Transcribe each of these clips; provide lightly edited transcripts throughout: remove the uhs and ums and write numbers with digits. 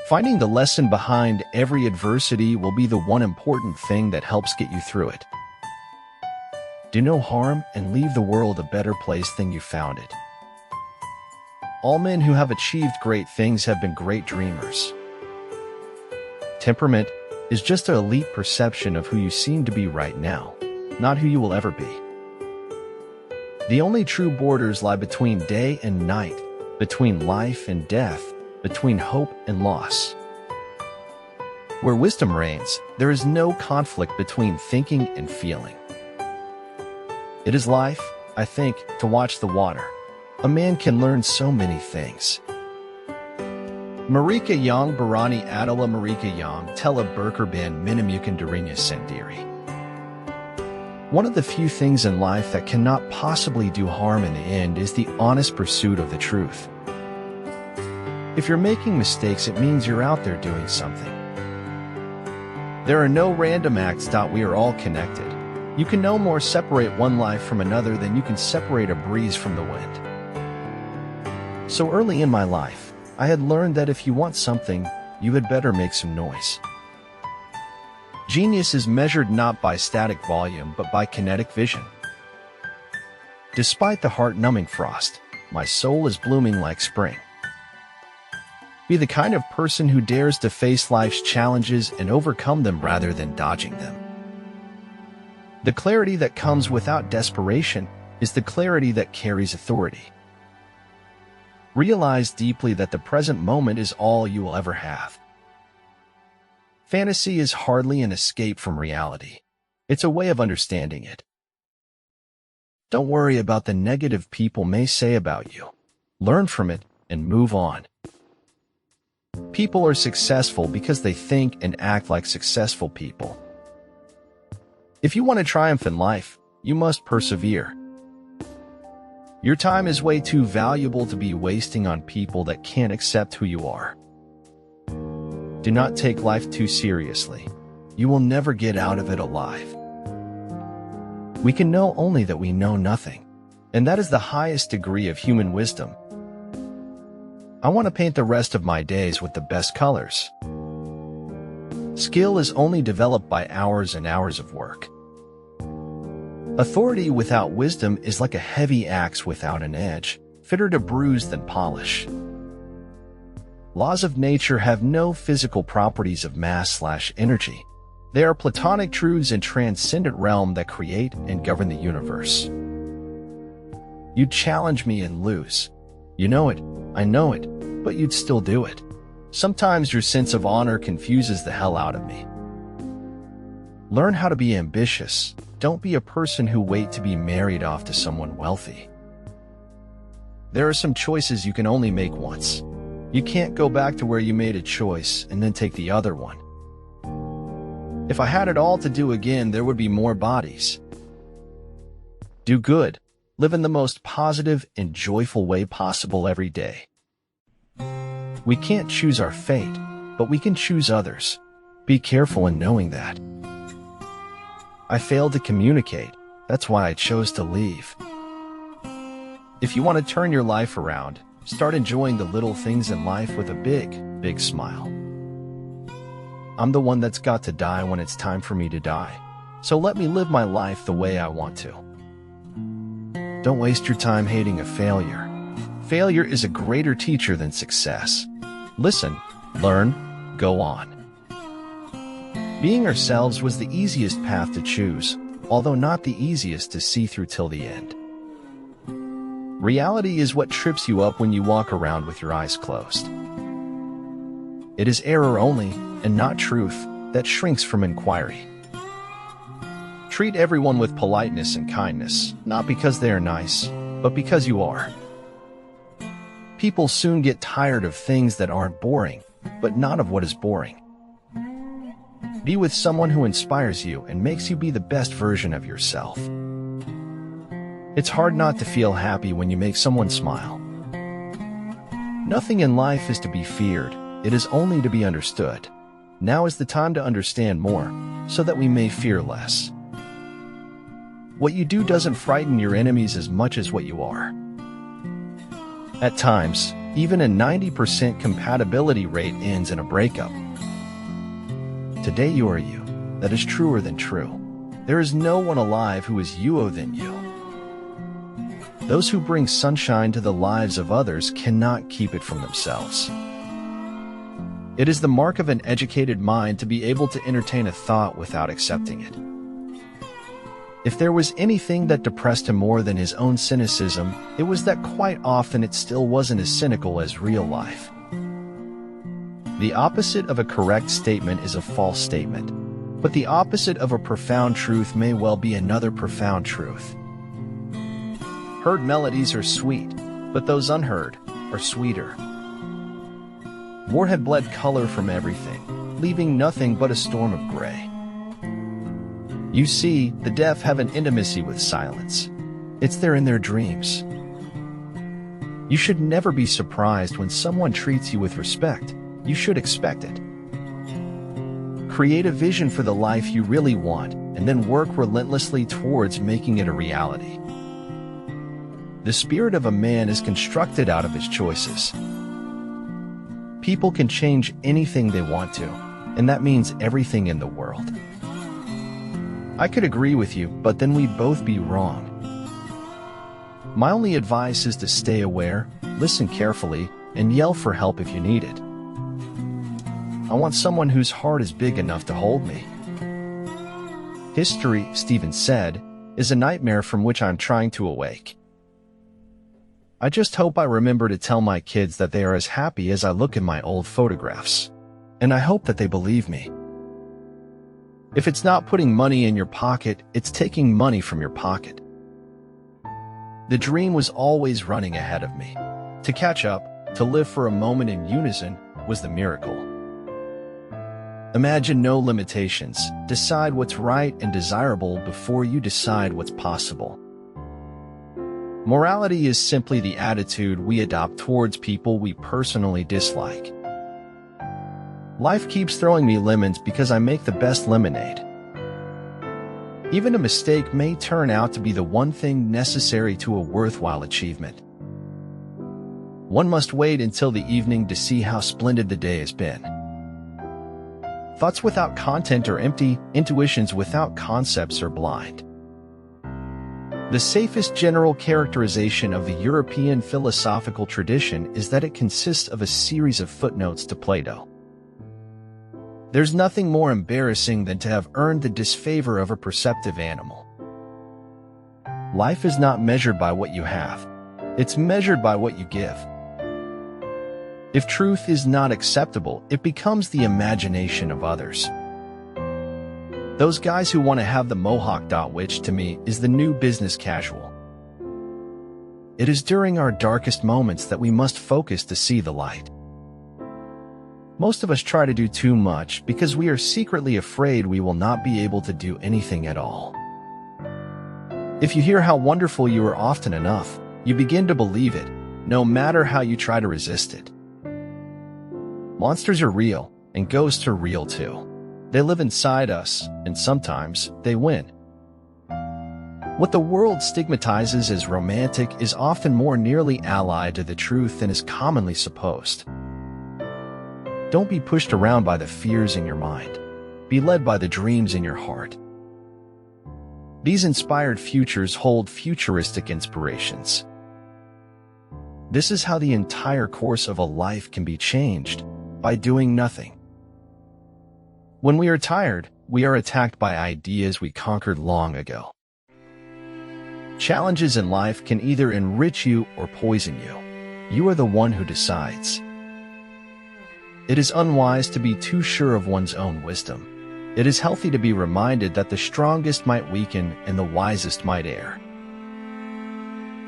Finding the lesson behind every adversity will be the one important thing that helps get you through it. Do no harm and leave the world a better place than you found it. All men who have achieved great things have been great dreamers. Temperament is just an elite perception of who you seem to be right now, not who you will ever be. The only true borders lie between day and night, between life and death, between hope and loss. Where wisdom reigns, there is no conflict between thinking and feeling. It is life, I think, to watch the water. A man can learn so many things. Marika yang barani adalah Marika yang telah berkorban menemukan dirinya sendiri. One of the few things in life that cannot possibly do harm in the end is the honest pursuit of the truth. If you're making mistakes, it means you're out there doing something. There are no random acts. We are all connected. You can no more separate one life from another than you can separate a breeze from the wind. So early in my life, I had learned that if you want something, you had better make some noise. Genius is measured not by static volume but by kinetic vision. Despite the heart-numbing frost, my soul is blooming like spring. Be the kind of person who dares to face life's challenges and overcome them rather than dodging them. The clarity that comes without desperation is the clarity that carries authority. Realize deeply that the present moment is all you will ever have. Fantasy is hardly an escape from reality. It's a way of understanding it. Don't worry about the negative people may say about you. Learn from it and move on. People are successful because they think and act like successful people. If you want to triumph in life, you must persevere. Your time is way too valuable to be wasting on people that can't accept who you are. Do not take life too seriously. You will never get out of it alive. We can know only that we know nothing, and that is the highest degree of human wisdom. I want to paint the rest of my days with the best colors. Skill is only developed by hours and hours of work. Authority without wisdom is like a heavy axe without an edge, fitter to bruise than polish. Laws of nature have no physical properties of mass/energy. They are Platonic truths in transcendent realm that create and govern the universe. You'd challenge me and lose. You know it, I know it, but you'd still do it. Sometimes your sense of honor confuses the hell out of me. Learn how to be ambitious. Don't be a person who waits to be married off to someone wealthy. There are some choices you can only make once. You can't go back to where you made a choice and then take the other one. If I had it all to do again, there would be more bodies. Do good. Live in the most positive and joyful way possible every day. We can't choose our fate, but we can choose others. Be careful in knowing that. I failed to communicate. That's why I chose to leave. If you want to turn your life around, start enjoying the little things in life with a big, big smile. I'm the one that's got to die when it's time for me to die. So let me live my life the way I want to. Don't waste your time hating a failure. Failure is a greater teacher than success. Listen, learn, go on. Being ourselves was the easiest path to choose, although not the easiest to see through till the end. Reality is what trips you up when you walk around with your eyes closed. It is error only, and not truth, that shrinks from inquiry. Treat everyone with politeness and kindness, not because they are nice, but because you are. People soon get tired of things that aren't boring, but not of what is boring. Be with someone who inspires you and makes you be the best version of yourself. It's hard not to feel happy when you make someone smile. Nothing in life is to be feared, it is only to be understood. Now is the time to understand more, so that we may fear less. What you do doesn't frighten your enemies as much as what you are. At times, Even a 90% compatibility rate ends in a breakup. Today you are you. That is truer than true. There is no one alive who is you-er than you. Those who bring sunshine to the lives of others cannot keep it from themselves. It is the mark of an educated mind to be able to entertain a thought without accepting it. If there was anything that depressed him more than his own cynicism, it was that quite often it still wasn't as cynical as real life. The opposite of a correct statement is a false statement, but the opposite of a profound truth may well be another profound truth. Heard melodies are sweet, but those unheard are sweeter. War had bled color from everything, leaving nothing but a storm of gray. You see, the deaf have an intimacy with silence. It's there in their dreams. You should never be surprised when someone treats you with respect. You should expect it. Create a vision for the life you really want, and then work relentlessly towards making it a reality. The spirit of a man is constructed out of his choices. People can change anything they want to, and that means everything in the world. I could agree with you, but then we'd both be wrong. My only advice is to stay aware, listen carefully, and yell for help if you need it. I want someone whose heart is big enough to hold me. History, Stephen said, is a nightmare from which I'm trying to awake. I just hope I remember to tell my kids that they are as happy as I look in my old photographs. And I hope that they believe me. If it's not putting money in your pocket, it's taking money from your pocket. The dream was always running ahead of me. To catch up, to live for a moment in unison, was the miracle. Imagine no limitations. Decide what's right and desirable before you decide what's possible. Morality is simply the attitude we adopt towards people we personally dislike. Life keeps throwing me lemons because I make the best lemonade. Even a mistake may turn out to be the one thing necessary to a worthwhile achievement. One must wait until the evening to see how splendid the day has been. Thoughts without content are empty, intuitions without concepts are blind. The safest general characterization of the European philosophical tradition is that it consists of a series of footnotes to Plato. There's nothing more embarrassing than to have earned the disfavor of a perceptive animal. Life is not measured by what you have. It's measured by what you give. If truth is not acceptable, it becomes the imagination of others. Those guys who want to have the mohawk, which to me is the new business casual. It is during our darkest moments that we must focus to see the light. Most of us try to do too much because we are secretly afraid we will not be able to do anything at all. If you hear how wonderful you are often enough, you begin to believe it, no matter how you try to resist it. Monsters are real, and ghosts are real too. They live inside us, and sometimes they win. What the world stigmatizes as romantic is often more nearly allied to the truth than is commonly supposed. Don't be pushed around by the fears in your mind. Be led by the dreams in your heart. These inspired futures hold futuristic inspirations. This is how the entire course of a life can be changed, by doing nothing. When we are tired, we are attacked by ideas we conquered long ago. Challenges in life can either enrich you or poison you. You are the one who decides. It is unwise to be too sure of one's own wisdom. It is healthy to be reminded that the strongest might weaken and the wisest might err.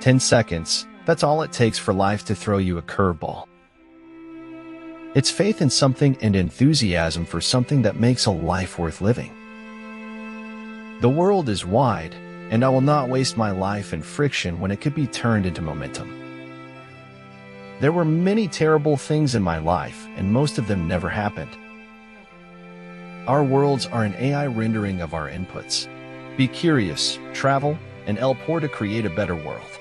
10 seconds, that's all it takes for life to throw you a curveball. It's faith in something and enthusiasm for something that makes a life worth living. The world is wide, and I will not waste my life in friction when it could be turned into momentum. There were many terrible things in my life, and most of them never happened. Our worlds are an AI rendering of our inputs. Be curious, travel, and help to create a better world.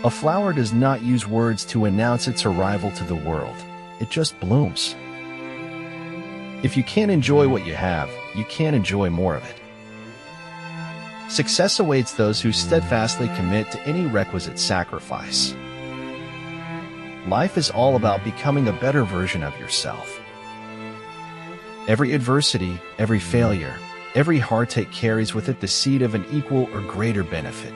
A flower does not use words to announce its arrival to the world. It just blooms. If you can't enjoy what you have, you can't enjoy more of it. Success awaits those who steadfastly commit to any requisite sacrifice. Life is all about becoming a better version of yourself. Every adversity, every failure, every heartache carries with it the seed of an equal or greater benefit.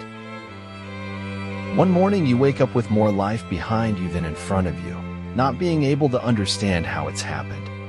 One morning you wake up with more life behind you than in front of you, not being able to understand how it's happened.